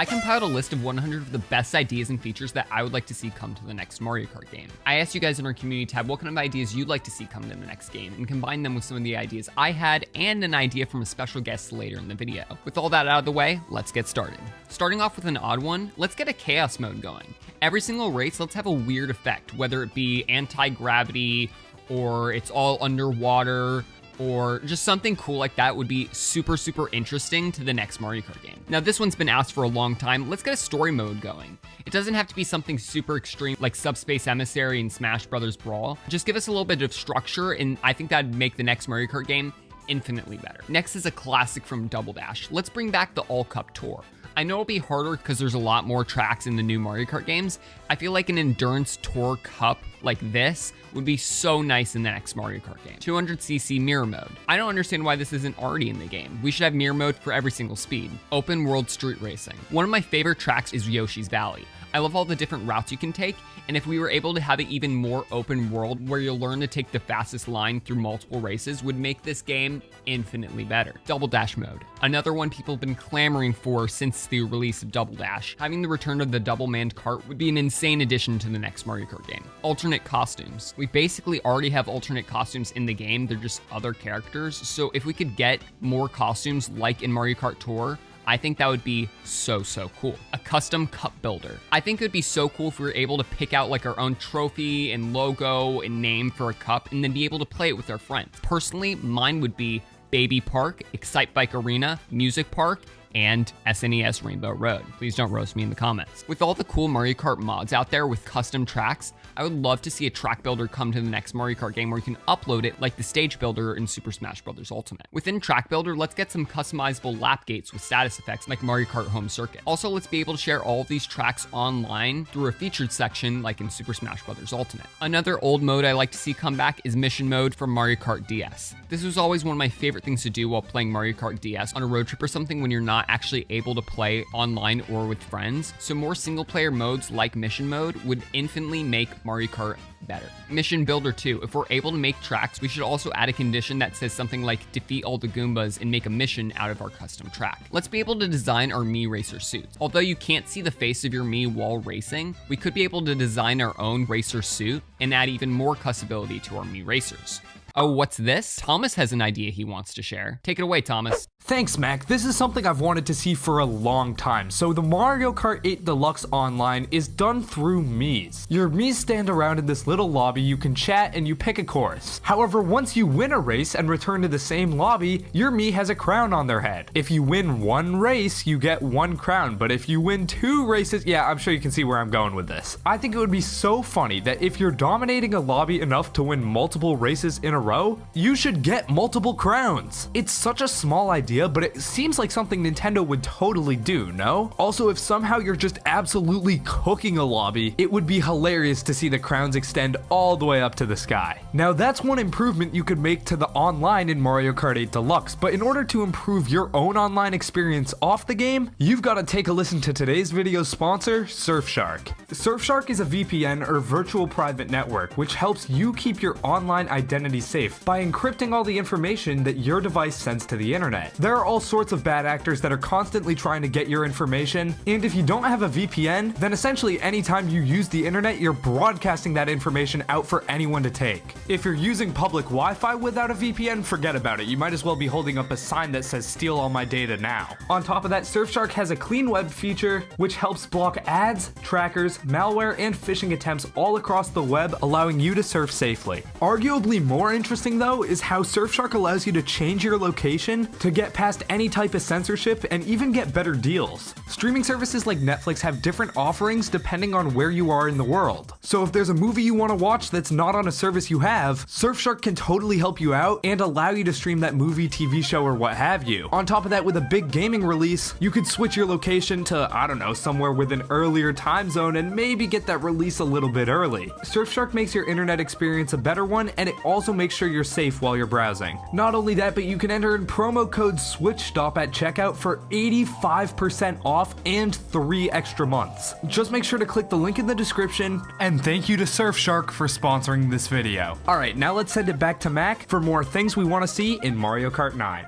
I compiled a list of 100 of the best ideas and features that I would like to see come to the next Mario Kart game. I asked you guys in our community tab what kind of ideas you'd like to see come to the next game and combine them with some of the ideas I had and an idea from a special guest later in the video. With all that out of the way, let's get started. Starting off with an odd one, let's get a chaos mode going. Every single race, let's have a weird effect, whether it be anti-gravity or it's all underwater, or just something cool like that would be super interesting to the next Mario Kart game. Now this one's been asked for a long time. Let's get a story mode going. It doesn't have to be something super extreme like Subspace Emissary and Smash Brothers Brawl. Just give us a little bit of structure and I think that'd make the next Mario Kart game infinitely better. Next is a classic from Double Dash. Let's bring back the All Cup Tour. I know it'll be harder because there's a lot more tracks in the new Mario Kart games. I feel like an Endurance Tour Cup like this would be so nice in the next Mario Kart game. 200cc mirror mode. I don't understand why this isn't already in the game. We should have mirror mode for every single speed. Open world street racing. One of my favorite tracks is Yoshi's Valley. I love all the different routes you can take, and if we were able to have it even more open world where you'll learn to take the fastest line through multiple races would make this game infinitely better. Double Dash mode. Another one people have been clamoring for since the release of Double Dash. Having the return of the double manned cart would be an insane addition to the next Mario Kart game. Alternate costumes. We basically already have alternate costumes in the game, they're just other characters, so if we could get more costumes like in Mario Kart Tour, I think that would be so cool. A custom cup builder. I think it would be so cool if we were able to pick out like our own trophy and logo and name for a cup and then be able to play it with our friends. Personally, mine would be Baby Park, Excite Bike Arena, Music Park, and SNES Rainbow Road. Please don't roast me in the comments. With all the cool Mario Kart mods out there with custom tracks, I would love to see a track builder come to the next Mario Kart game where you can upload it like the stage builder in Super Smash Bros. Ultimate. Within track builder, let's get some customizable lap gates with status effects like Mario Kart Home Circuit. Also, let's be able to share all of these tracks online through a featured section like in Super Smash Bros. Ultimate. Another old mode I like to see come back is mission mode from Mario Kart DS. This was always one of my favorite things to do while playing Mario Kart DS on a road trip or something when you're not actually able to play online or with friends. So more single player modes like mission mode would infinitely make Mario Kart better. Mission builder 2. If we're able to make tracks, we should also add a condition that says something like defeat all the Goombas and make a mission out of our custom track. Let's be able to design our Mii racer suits. Although you can't see the face of your Mii while racing, we could be able to design our own racer suit and add even more customability to our Mii racers. Oh, what's this? Thomas has an idea he wants to share. Take it away, Thomas. Thanks, Mac. This is something I've wanted to see for a long time. So the Mario Kart 8 Deluxe Online is done through Miis. Your Miis stand around in this little lobby, you can chat and you pick a course. However, once you win a race and return to the same lobby, your Mii has a crown on their head. If you win one race, you get one crown, but if you win 2 races, yeah, I'm sure you can see where I'm going with this. I think it would be so funny that if you're dominating a lobby enough to win multiple races in a row, you should get multiple crowns. It's such a small idea, but it seems like something Nintendo would totally do, no? Also, if somehow you're just absolutely cooking a lobby, it would be hilarious to see the crowns extend all the way up to the sky. Now that's one improvement you could make to the online in Mario Kart 8 Deluxe, but in order to improve your own online experience off the game, you've got to take a listen to today's video sponsor, Surfshark. Surfshark is a VPN or virtual private network which helps you keep your online identity safe by encrypting all the information that your device sends to the internet. There are all sorts of bad actors that are constantly trying to get your information, and if you don't have a VPN, then essentially anytime you use the internet, you're broadcasting that information out for anyone to take. If you're using public Wi-Fi without a VPN, forget about it. You might as well be holding up a sign that says steal all my data now. On top of that, Surfshark has a clean web feature which helps block ads, trackers, malware, and phishing attempts all across the web, allowing you to surf safely. Arguably more interesting though is how Surfshark allows you to change your location to get past any type of censorship and even get better deals. Streaming services like Netflix have different offerings depending on where you are in the world. So if there's a movie you want to watch that's not on a service you have, Surfshark can totally help you out and allow you to stream that movie, TV show, or what have you. On top of that, with a big gaming release, you could switch your location to, I don't know, somewhere with an earlier time zone and maybe get that release a little bit early. Surfshark makes your internet experience a better one, and it also makes sure you're safe while you're browsing. Not only that, but you can enter in promo code SWITCHSTOP at checkout for 85% off and 3 extra months. Just make sure to click the link in the description, and thank you to Surfshark for sponsoring this video. Alright, now let's send it back to Mac for more things we want to see in Mario Kart 9.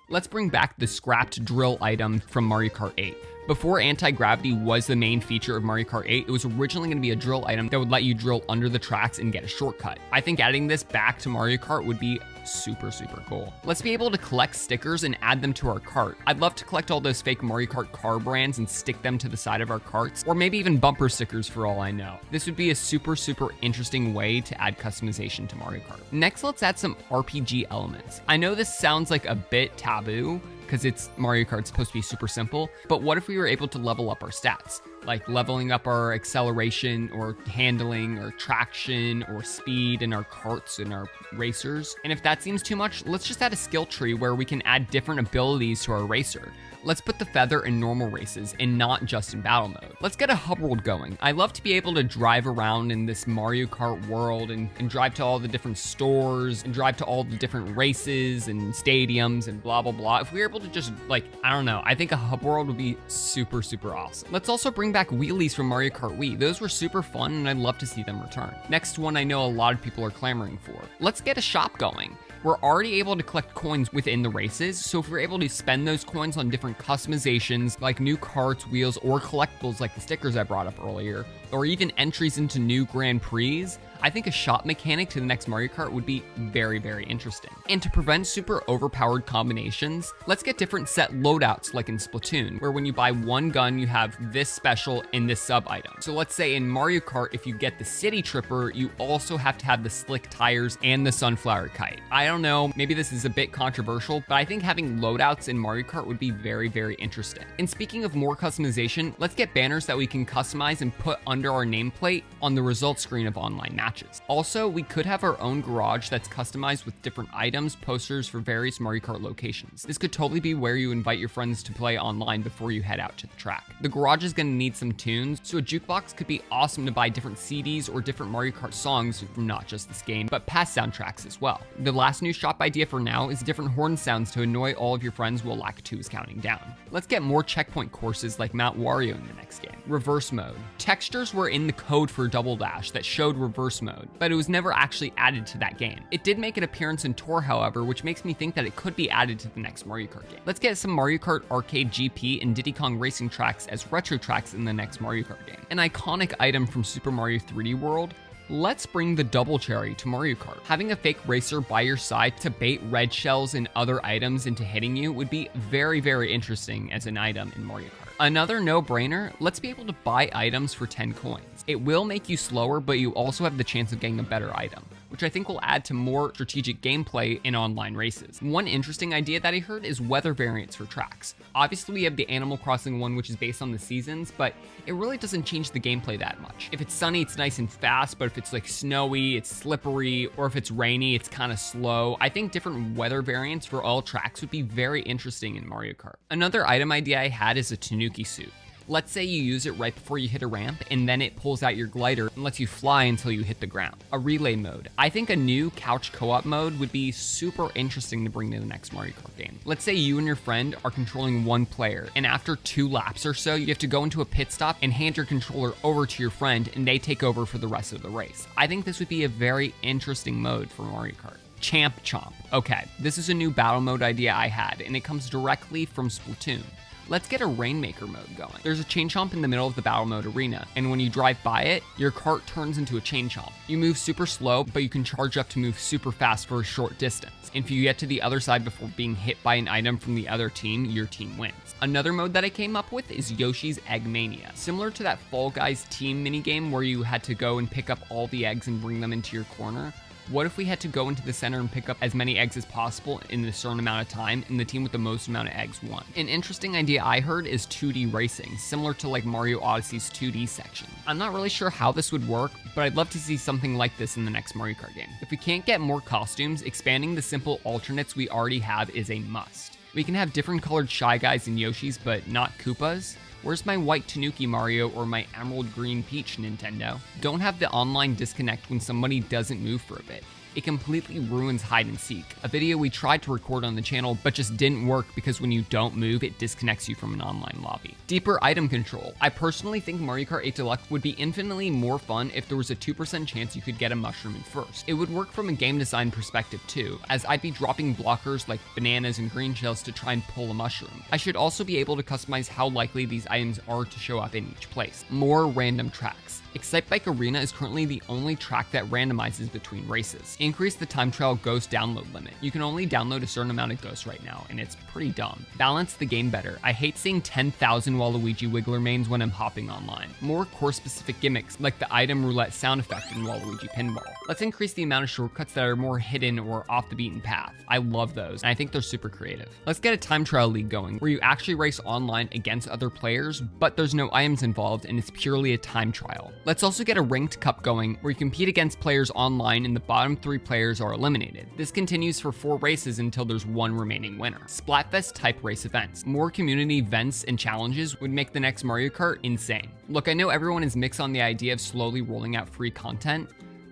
Let's bring back the scrapped drill item from Mario Kart 8. Before anti-gravity was the main feature of Mario Kart 8, it was originally going to be a drill item that would let you drill under the tracks and get a shortcut. I think adding this back to Mario Kart would be super cool. Let's be able to collect stickers and add them to our cart. I'd love to collect all those fake Mario Kart car brands and stick them to the side of our carts, or maybe even bumper stickers for all I know. This would be a super interesting way to add customization to Mario Kart. Next, let's add some RPG elements. I know this sounds like a bit taboo, because it's Mario Kart, it's supposed to be super simple, but what if we were able to level up our stats? Like leveling up our acceleration or handling or traction or speed in our carts and our racers. And if that seems too much, let's just add a skill tree where we can add different abilities to our racer. Let's put the feather in normal races and not just in battle mode. Let's get a hub world going. I love to be able to drive around in this Mario Kart world and drive to all the different stores and drive to all the different races and stadiums and blah, blah. If we were able to just I don't know, I think a hub world would be super awesome. Let's also bring back Wheelies from Mario Kart Wii. Those were super fun and I'd love to see them return. Next one I know a lot of people are clamoring for. Let's get a shop going. We're already able to collect coins within the races, so if we're able to spend those coins on different customizations like new carts, wheels, or collectibles like the stickers I brought up earlier, or even entries into new Grand Prix, I think a shop mechanic to the next Mario Kart would be very interesting. And to prevent super overpowered combinations, let's get different set loadouts like in Splatoon, where when you buy one gun, you have this special and this sub item. So let's say in Mario Kart, if you get the City Tripper, you also have to have the slick tires and the sunflower kite. I don't know, maybe this is a bit controversial, but I think having loadouts in Mario Kart would be very interesting. And speaking of more customization, let's get banners that we can customize and put under our nameplate on the results screen of online matches. Also, we could have our own garage that's customized with different items, posters for various Mario Kart locations. This could totally be where you invite your friends to play online before you head out to the track. The garage is going to need some tunes, so a jukebox could be awesome to buy different CDs or different Mario Kart songs from not just this game, but past soundtracks as well. The last new shop idea for now is different horn sounds to annoy all of your friends while Act 2 is counting down. Let's get more checkpoint courses like Mount Wario in the next game. Reverse mode. Textures were in the code for Double Dash that showed reverse mode, but it was never actually added to that game. It did make an appearance in Tour, however, which makes me think that it could be added to the next Mario Kart game. Let's get some Mario Kart Arcade GP and Diddy Kong Racing tracks as retro tracks in the next Mario Kart game. An iconic item from Super Mario 3D World. Let's bring the double cherry to Mario Kart. Having a fake racer by your side to bait red shells and other items into hitting you would be very interesting as an item in Mario Kart. Another no-brainer, let's be able to buy items for 10 coins. It will make you slower, but you also have the chance of getting a better item, which I think will add to more strategic gameplay in online races. One interesting idea that I heard is weather variants for tracks. Obviously, we have the Animal Crossing one, which is based on the seasons, but it really doesn't change the gameplay that much. If it's sunny, it's nice and fast, but if it's snowy, it's slippery, or if it's rainy, it's kind of slow. I think different weather variants for all tracks would be very interesting in Mario Kart. Another item idea I had is a Tanooki Suit. Let's say you use it right before you hit a ramp, and then it pulls out your glider and lets you fly until you hit the ground. A relay mode. I think a new couch co-op mode would be super interesting to bring to the next Mario Kart game. Let's say you and your friend are controlling one player, and after 2 laps or so, you have to go into a pit stop and hand your controller over to your friend, and they take over for the rest of the race. I think this would be a very interesting mode for Mario Kart. Champ-Chomp. Okay, this is a new battle mode idea I had, and it comes directly from Splatoon. Let's get a Rainmaker mode going. There's a chain chomp in the middle of the battle mode arena, and when you drive by it, your cart turns into a chain chomp. You move super slow, but you can charge up to move super fast for a short distance. And if you get to the other side before being hit by an item from the other team, your team wins. Another mode that I came up with is Yoshi's Egg Mania. Similar to that Fall Guys team minigame where you had to go and pick up all the eggs and bring them into your corner. What if we had to go into the center and pick up as many eggs as possible in a certain amount of time, and the team with the most amount of eggs won? An interesting idea I heard is 2D racing, similar to Mario Odyssey's 2D section. I'm not really sure how this would work, but I'd love to see something like this in the next Mario Kart game. If we can't get more costumes, expanding the simple alternates we already have is a must. We can have different colored Shy Guys and Yoshis, but not Koopas. Where's my white Tanooki Mario or my emerald green Peach, Nintendo? Don't have the online disconnect when somebody doesn't move for a bit. it completely ruins hide and seek, a video we tried to record on the channel but just didn't work because when you don't move, it disconnects you from an online lobby. Deeper item control. I personally think Mario Kart 8 Deluxe would be infinitely more fun if there was a 2% chance you could get a mushroom in first. It would work from a game design perspective too, as I'd be dropping blockers like bananas and green shells to try and pull a mushroom. I should also be able to customize how likely these items are to show up in each place. More random tracks. Excitebike Arena is currently the only track that randomizes between races. Increase the time trial ghost download limit. You can only download a certain amount of ghosts right now, and it's pretty dumb. Balance the game better. I hate seeing 10,000 Waluigi Wiggler mains when I'm hopping online. More course-specific gimmicks, like the item roulette sound effect in Waluigi Pinball. Let's increase the amount of shortcuts that are more hidden or off the beaten path. I love those, and I think they're super creative. Let's get a time trial league going, where you actually race online against other players, but there's no items involved, and it's purely a time trial. Let's also get a ranked cup going, where you compete against players online and the bottom 3 players are eliminated. This continues for 4 races until there's 1 remaining winner. Splatfest type race events. More community events and challenges would make the next Mario Kart insane. Look, I know everyone is mixed on the idea of slowly rolling out free content,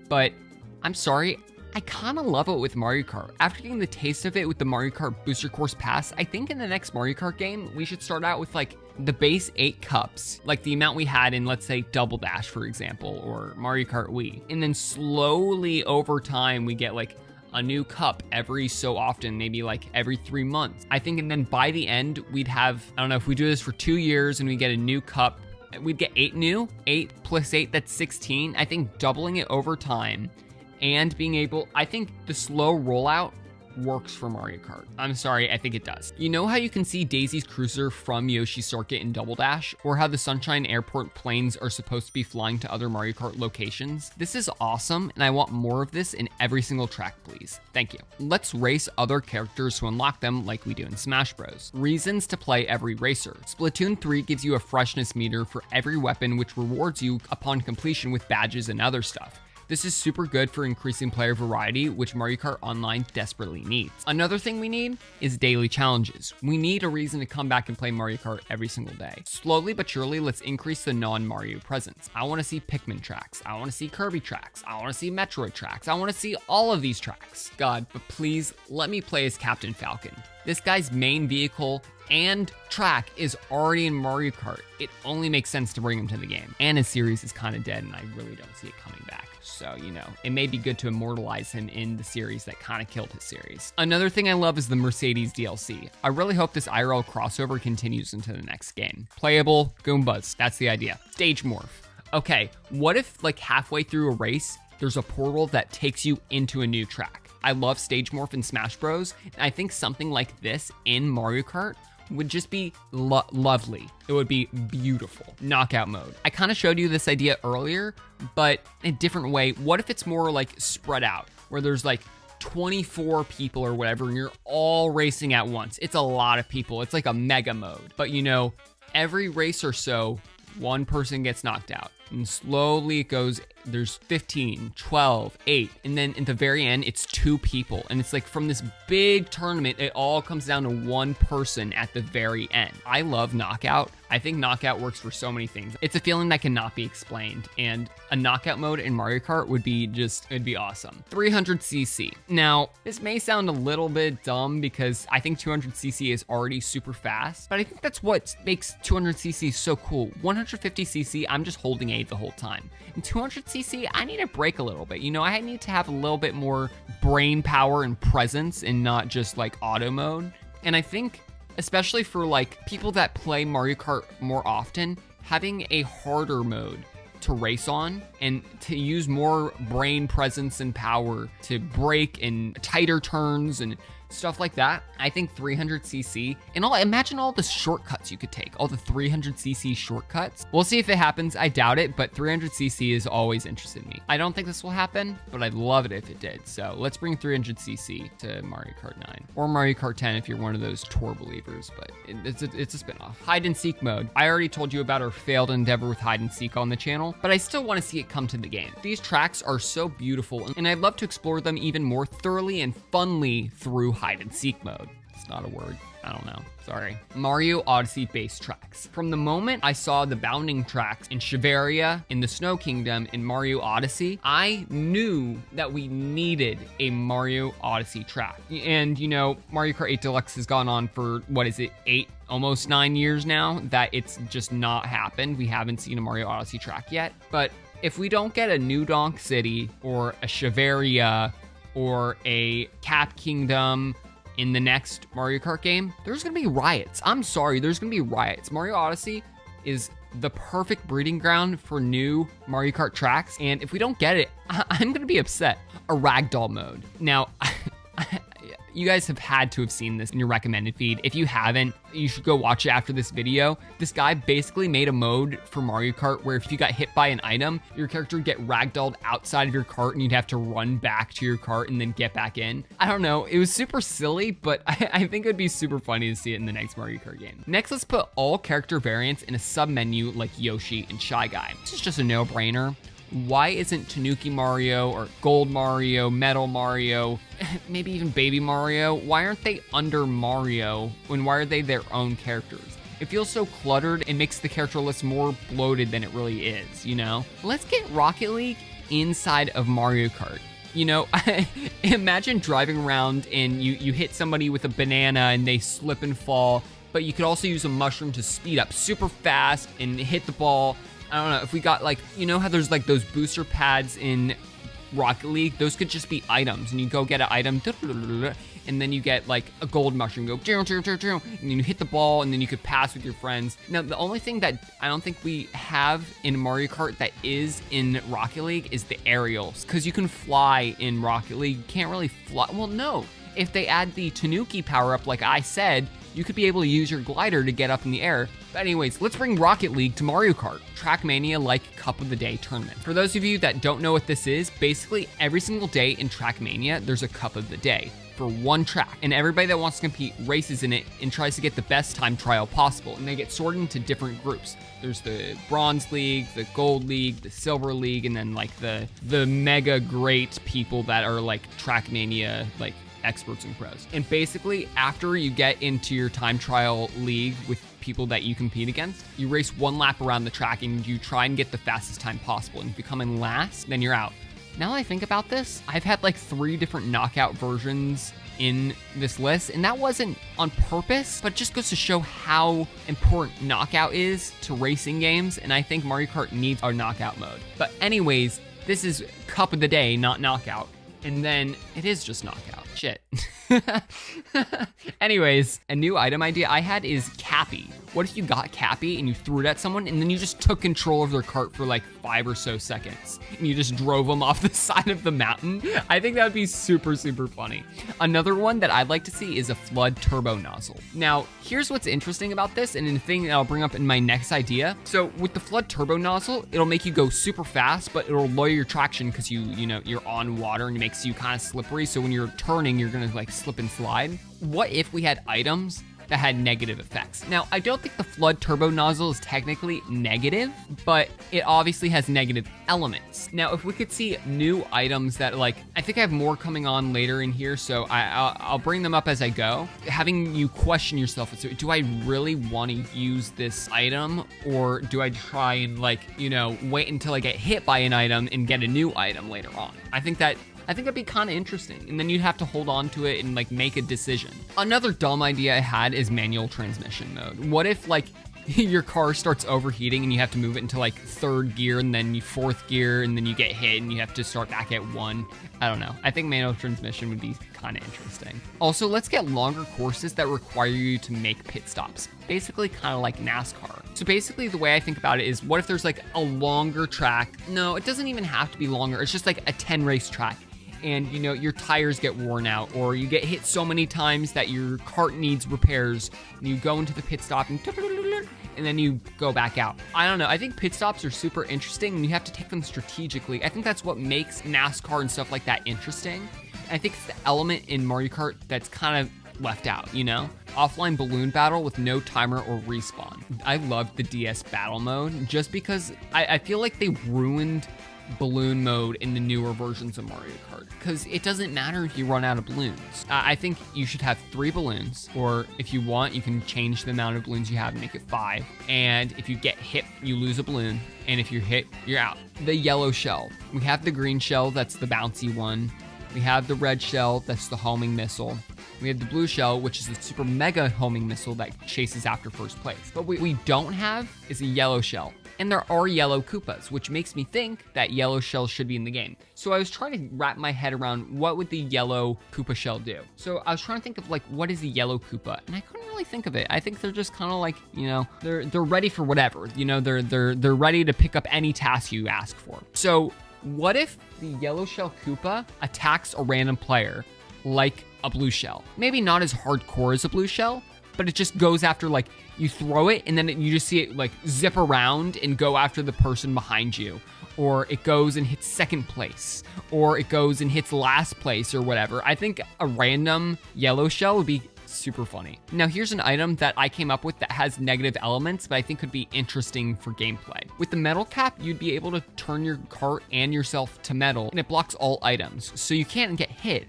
but I'm sorry, I kinda love it with Mario Kart. After getting the taste of it with the Mario Kart Booster Course Pass, I think in the next Mario Kart game, we should start out with like the base 8 cups, like the amount we had in, let's say, Double Dash, for example, or Mario Kart Wii. And then slowly over time, we get like a new cup every so often, maybe like every 3 months. I think, and then by the end, we'd have, I don't know, if we do this for 2 years and we get a new cup, we'd get 8 new, 8 plus 8, that's 16. I think doubling it over time and being able, I think the slow rollout works for Mario Kart. I'm sorry, I think it does. You know how you can see Daisy's Cruiser from Yoshi's Circuit in Double Dash, or how the Sunshine Airport planes are supposed to be flying to other Mario Kart locations? This is awesome, and I want more of this in every single track, please. Thank you. Let's race other characters to unlock them like we do in Smash Bros. Reasons to play every racer. Splatoon 3 gives you a freshness meter for every weapon, which rewards you upon completion with badges and other stuff. This is super good for increasing player variety, which Mario Kart Online desperately needs. Another thing we need is daily challenges. We need a reason to come back and play Mario Kart every single day. Slowly but surely, let's increase the non-Mario presence. I want to see Pikmin tracks. I want to see Kirby tracks. I want to see Metroid tracks. I want to see all of these tracks. God, but please let me play as Captain Falcon. This guy's main vehicle and track is already in Mario Kart. It only makes sense to bring him to the game. And his series is kind of dead, and I really don't see it coming back. So, you know, it may be good to immortalize him in the series that kind of killed his series. Another thing I love is the Mercedes DLC. I really hope this IRL crossover continues into the next game. Playable Goombas, that's the idea. Stage Morph. Okay, what if like halfway through a race, there's a portal that takes you into a new track? I love Stage Morph in Smash Bros, and I think something like this in Mario Kart would just be lovely. It would be beautiful. Knockout mode. I kind of showed you this idea earlier, but in a different way. What if it's more like spread out, where there's like 24 people or whatever, and you're all racing at once? It's a lot of people. It's like a mega mode. But you know, every race or so, one person gets knocked out. And slowly it goes, there's 15, 12, 8, and then at the very end, it's 2 people. And it's like from this big tournament, it all comes down to 1 person at the very end. I love Knockout. I think Knockout works for so many things. It's a feeling that cannot be explained, and a Knockout mode in Mario Kart would be just, it'd be awesome. 300cc. Now, this may sound a little bit dumb because I think 200cc is already super fast, but I think that's what makes 200cc so cool. 150cc, I'm just holding A the whole time. And 200cc, I need a break a little bit. You know, I need to have a little bit more brain power and presence and not just like auto mode. And I think, especially for like people that play Mario Kart more often, having a harder mode to race on and to use more brain presence and power to brake in tighter turns and stuff like that. I think 300cc, and imagine all the shortcuts you could take, all the 300cc shortcuts. We'll see if it happens. I doubt it, but 300cc is always interested me. I don't think this will happen, but I'd love it if it did. So let's bring 300cc to Mario Kart 9 or Mario Kart 10 if you're one of those tour believers, but it's a spin-off. Hide and seek mode. I already told you about our failed endeavor with hide and seek on the channel, but I still want to see it come to the game. These tracks are so beautiful, and I'd love to explore them even more thoroughly and funly through hide and seek mode. That's not a word. I don't know. Sorry. Mario Odyssey base tracks. From the moment I saw the bounding tracks in Shiveria, in the Snow Kingdom, in Mario Odyssey, I knew that we needed a Mario Odyssey track. And you know, Mario Kart 8 Deluxe has gone on for, what is it, 8, almost 9 years now, that it's just not happened. We haven't seen a Mario Odyssey track yet. But if we don't get a New Donk City or a Shiveria or a Cap Kingdom in the next Mario Kart game, there's gonna be riots. I'm sorry, there's gonna be riots. Mario Odyssey is the perfect breeding ground for new Mario Kart tracks, and if we don't get it, I'm gonna be upset. A Ragdoll mode. Now, you guys have had to have seen this in your recommended feed. If you haven't, you should go watch it after this video. This guy basically made a mode for Mario Kart where if you got hit by an item, your character would get ragdolled outside of your cart and you'd have to run back to your cart and then get back in. I don't know, it was super silly, but I think it would be super funny to see it in the next Mario Kart game. Next, let's put all character variants in a sub-menu like Yoshi and Shy Guy. This is just a no-brainer. Why isn't Tanooki Mario or Gold Mario, Metal Mario, maybe even Baby Mario, why aren't they under Mario when why are they their own characters? It feels so cluttered and makes the character list more bloated than it really is, you know? Let's get Rocket League inside of Mario Kart. You know, imagine driving around and you hit somebody with a banana and they slip and fall, but you could also use a mushroom to speed up super fast and hit the ball. I don't know, if we got like, you know how there's like those booster pads in Rocket League? Those could just be items, and you go get an item, and then you get like a gold mushroom, go, and then you hit the ball, and then you could pass with your friends. Now, the only thing that I don't think we have in Mario Kart that is in Rocket League is the aerials, because you can fly in Rocket League. You can't really fly, well, no. If they add the Tanooki power-up, like I said, you could be able to use your glider to get up in the air. But anyways, let's bring Rocket League to Mario Kart. Trackmania like Cup of the Day tournament. For those of you that don't know what this is, basically every single day in Trackmania, there's a Cup of the Day for one track. And everybody that wants to compete races in it and tries to get the best time trial possible. And they get sorted into different groups. There's the Bronze League, the Gold League, the Silver League, and then like the mega great people that are like Trackmania, like experts and pros. And basically, after you get into your time trial league with people that you compete against, you race one lap around the track and you try and get the fastest time possible. And if you come in last, then you're out. Now that I think about this, I've had like 3 different knockout versions in this list, and that wasn't on purpose, but it just goes to show how important knockout is to racing games, and I think Mario Kart needs a knockout mode. But anyways, this is Cup of the Day, not knockout. And then it is just knockout. Shit. Anyways, a new item idea I had is Cappy. What if you got Cappy and you threw it at someone and then you just took control of their cart for like 5 or so seconds and you just drove them off the side of the mountain? I think that would be super, super funny. Another one that I'd like to see is a FLÜDD turbo nozzle. Now, here's what's interesting about this, and the thing that I'll bring up in my next idea. So with the FLÜDD turbo nozzle, it'll make you go super fast, but it'll lower your traction because you know, you're on water and it makes you kind of slippery. So when you're turning, you're gonna like slip and slide. What if we had items that had negative effects? Now, I don't think the FLÜDD turbo nozzle is technically negative, but it obviously has negative elements. Now, if we could see new items that like, I think I have more coming on later in here, so I'll bring them up as I go. Having you question yourself, so do I really want to use this item, or do I try and like, you know, wait until I get hit by an item and get a new item later on? I think that'd be kind of interesting, and then you'd have to hold on to it and like make a decision. Another dumb idea I had is manual transmission mode. What if like your car starts overheating and you have to move it into like 3rd gear and then 4th gear and then you get hit and you have to start back at 1? I don't know. I think manual transmission would be kind of interesting. Also, let's get longer courses that require you to make pit stops. Basically kind of like NASCAR. So basically the way I think about it is, what if there's like a longer track? No, it doesn't even have to be longer. It's just like a 10 race track. And you know, your tires get worn out, or you get hit so many times that your cart needs repairs, and you go into the pit stop and then you go back out. I don't know. I think pit stops are super interesting, and you have to take them strategically. I think that's what makes NASCAR and stuff like that interesting. I think it's the element in Mario Kart that's kind of left out, you know? Offline balloon battle with no timer or respawn. I love the DS battle mode just because I feel like they ruined balloon mode in the newer versions of Mario Kart, because it doesn't matter if you run out of balloons. I think you should have 3 balloons, or if you want, you can change the amount of balloons you have and make it 5. And if you get hit, you lose a balloon, and if you're hit, you're out. The yellow shell. We have the green shell, that's the bouncy one. We have the red shell, that's the homing missile. We have the blue shell, which is the super mega homing missile that chases after first place. But what we don't have is a yellow shell. And there are yellow Koopas, which makes me think that yellow shells should be in the game. So I was trying to wrap my head around what would the yellow Koopa shell do. So I was trying to think of like, what is a yellow Koopa? And I couldn't really think of it. I think they're just kind of like, you know, they're ready for whatever. You know, they're ready to pick up any task you ask for. So what if the yellow shell Koopa attacks a random player like a blue shell? Maybe not as hardcore as a blue shell, but it just goes after, like, you throw it and then you just see it like zip around and go after the person behind you. Or it goes and hits second place, or it goes and hits last place or whatever. I think a random yellow shell would be super funny. Now here's an item that I came up with that has negative elements, but I think could be interesting for gameplay. With the metal cap, you'd be able to turn your cart and yourself to metal, and it blocks all items, so you can't get hit,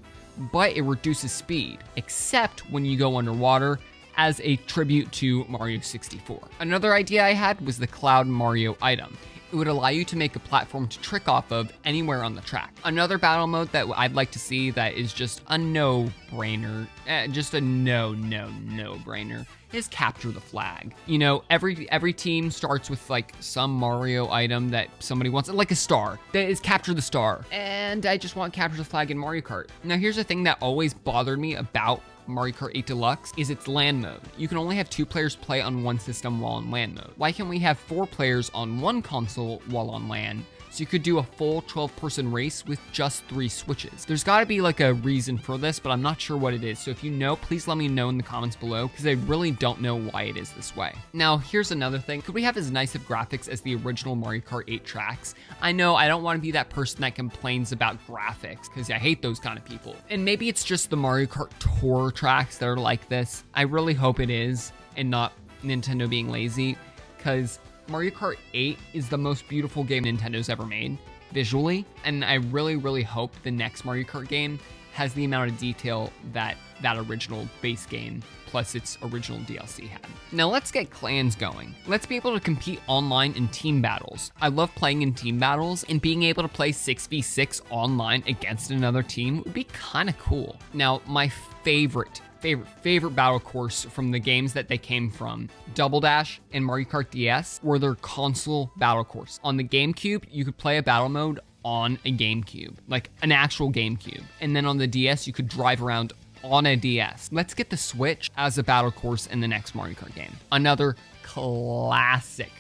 but it reduces speed, except when you go underwater, as a tribute to Mario 64. Another idea I had was the Cloud Mario item. It would allow you to make a platform to trick off of anywhere on the track. Another battle mode that I'd like to see that is just a no-brainer, just a no-brainer, is capture the flag. You know, every team starts with like some Mario item that somebody wants, like a star. That is capture the star. And I just want capture the flag in Mario Kart. Now here's the thing that always bothered me about Mario Kart 8 Deluxe is its LAN mode. You can only have 2 players play on one system while in LAN mode. Why can't we have 4 players on one console while on LAN? So you could do a full 12-person race with just 3 switches. There's got to be like a reason for this, but I'm not sure what it is. So if you know, please let me know in the comments below, because I really don't know why it is this way. Now, here's another thing. Could we have as nice of graphics as the original Mario Kart 8 tracks? I know I don't want to be that person that complains about graphics, because I hate those kind of people. And maybe it's just the Mario Kart Tour tracks that are like this. I really hope it is, and not Nintendo being lazy, because Mario Kart 8 is the most beautiful game Nintendo's ever made, visually, and I really hope the next Mario Kart game has the amount of detail that that original base game plus its original DLC had. Now let's get clans going. Let's be able to compete online in team battles. I love playing in team battles, and being able to play 6v6 online against another team would be kind of cool. Now, my favorite battle course from the games that they came from, Double Dash and Mario Kart DS, were their console battle course. On the GameCube, you could play a battle mode on a GameCube, like an actual GameCube. And then on the DS, you could drive around on a DS. Let's get the Switch as a battle course in the next Mario Kart game. Another classic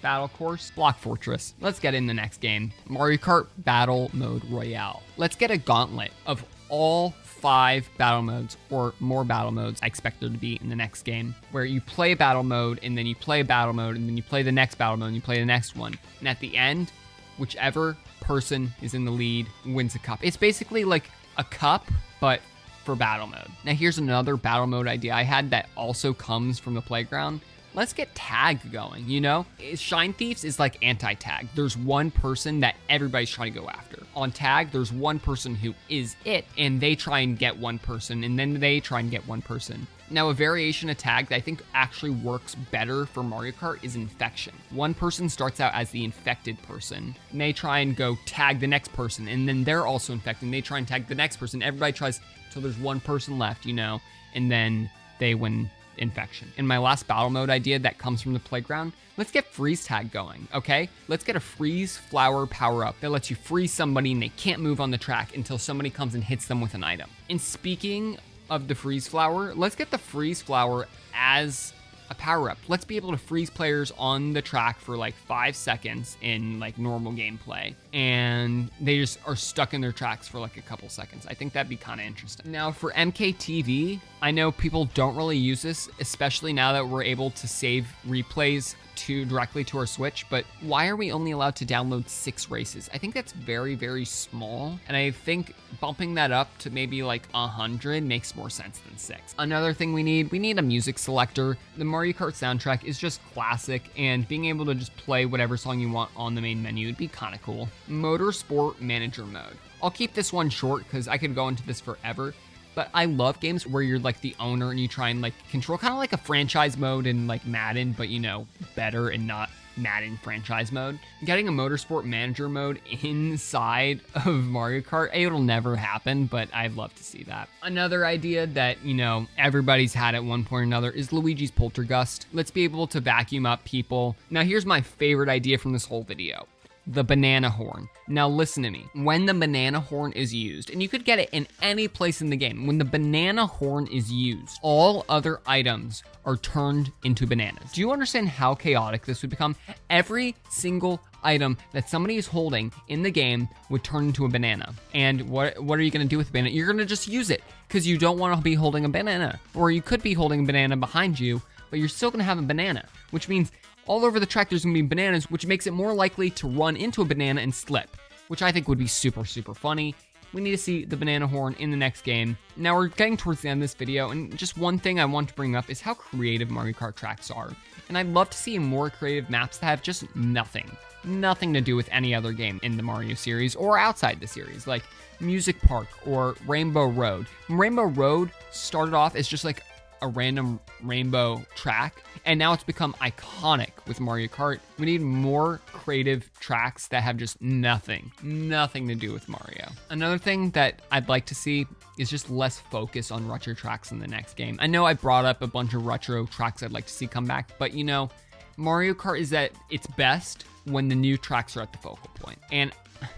battle course, Blöck Fortress. Let's get in the next game, Mario Kart Battle Mode Royale. Let's get a gauntlet of all 5 battle modes or more battle modes I expect there to be in the next game, where you play a battle mode and then you play a battle mode and then you play the next battle mode and you play the next one. And at the end, whichever person is in the lead wins a cup. It's basically like a cup, but for battle mode. Now here's another battle mode idea I had that also comes from the playground. Let's get tag going, you know? Shine Thieves is like anti-tag. There's one person that everybody's trying to go after. On tag, there's one person who is it, and they try and get one person, and then they try and get one person. Now, a variation of tag that I think actually works better for Mario Kart is infection. One person starts out as the infected person, and they try and go tag the next person, and then they're also infected, and they try and tag the next person. Everybody tries till there's one person left, you know, and then they win infection. In my last battle mode idea that comes from the playground, let's get freeze tag going, okay? Let's get a freeze flower power up that lets you freeze somebody and they can't move on the track until somebody comes and hits them with an item. And speaking of the freeze flower, let's get the freeze flower as a power up. Let's be able to freeze players on the track for like 5 seconds in like normal gameplay, and they just are stuck in their tracks for like a couple seconds. I think that'd be kind of interesting. Now for MKTV, I know people don't really use this, especially now that we're able to save replays directly to our Switch, but why are we only allowed to download 6 races? I think that's very, very small, and I think bumping that up to maybe like 100 makes more sense than 6. Another thing we need a music selector. The Mario Kart soundtrack is just classic, and being able to just play whatever song you want on the main menu would be kind of cool. Motorsport Manager mode. I'll keep this one short because I could go into this forever, but I love games where you're like the owner and you try and like control, kind of like a franchise mode in like Madden, but you know, better and not Madden franchise mode. Getting a Motorsport Manager mode inside of Mario Kart, it'll never happen, but I'd love to see that. Another idea that, you know, everybody's had at one point or another is Luigi's Poltergust. Let's be able to vacuum up people. Now here's my favorite idea from this whole video. The banana horn. Now listen to me. When the banana horn is used, and you could get it in any place in the game, when the banana horn is used, all other items are turned into bananas. Do you understand how chaotic this would become? Every single item that somebody is holding in the game would turn into a banana. And what are you gonna do with the banana? You're gonna just use it because you don't want to be holding a banana. Or you could be holding a banana behind you, but you're still gonna have a banana, which means all over the track there's gonna be bananas, which makes it more likely to run into a banana and slip, which I think would be super, super funny. We need to see the banana horn in the next game. Now we're getting towards the end of this video, and just one thing I want to bring up is how creative Mario Kart tracks are. And I'd love to see more creative maps that have just nothing to do with any other game in the Mario series or outside the series, like Music Park or Rainbow Road. Rainbow Road started off as just like a random rainbow track, and now it's become iconic with Mario Kart. We need more creative tracks that have just nothing to do with Mario. Another thing that I'd like to see is just less focus on retro tracks in the next game. I know I brought up a bunch of retro tracks I'd like to see come back, but you know, Mario Kart is at its best when the new tracks are at the focal point. And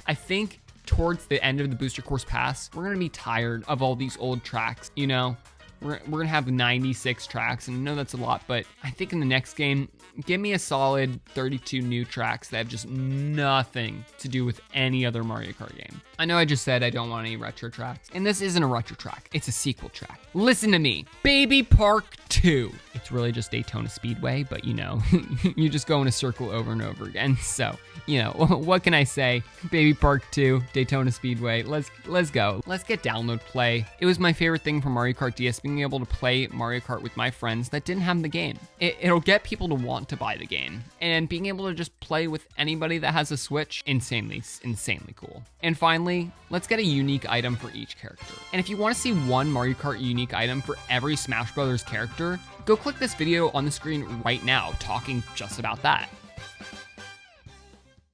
I think towards the end of the Booster Course Pass, we're gonna be tired of all these old tracks, you know? We're gonna have 96 tracks, and I know that's a lot, but I think in the next game, give me a solid 32 new tracks that have just nothing to do with any other Mario Kart game. I know I just said I don't want any retro tracks, and this isn't a retro track, it's a sequel track. Listen to me, Baby Park 2. It's really just Daytona Speedway, but you know, you just go in a circle over and over again, so, you know, what can I say? Baby Park 2, Daytona Speedway, let's go. Let's get download play. It was my favorite thing from Mario Kart DS, being able to play Mario Kart with my friends that didn't have the game. It'll get people to want to buy the game, and being able to just play with anybody that has a Switch, insanely cool. And finally, let's get a unique item for each character. And if you want to see one Mario Kart unique item for every Smash Brothers character, go click this video on the screen right now talking just about that.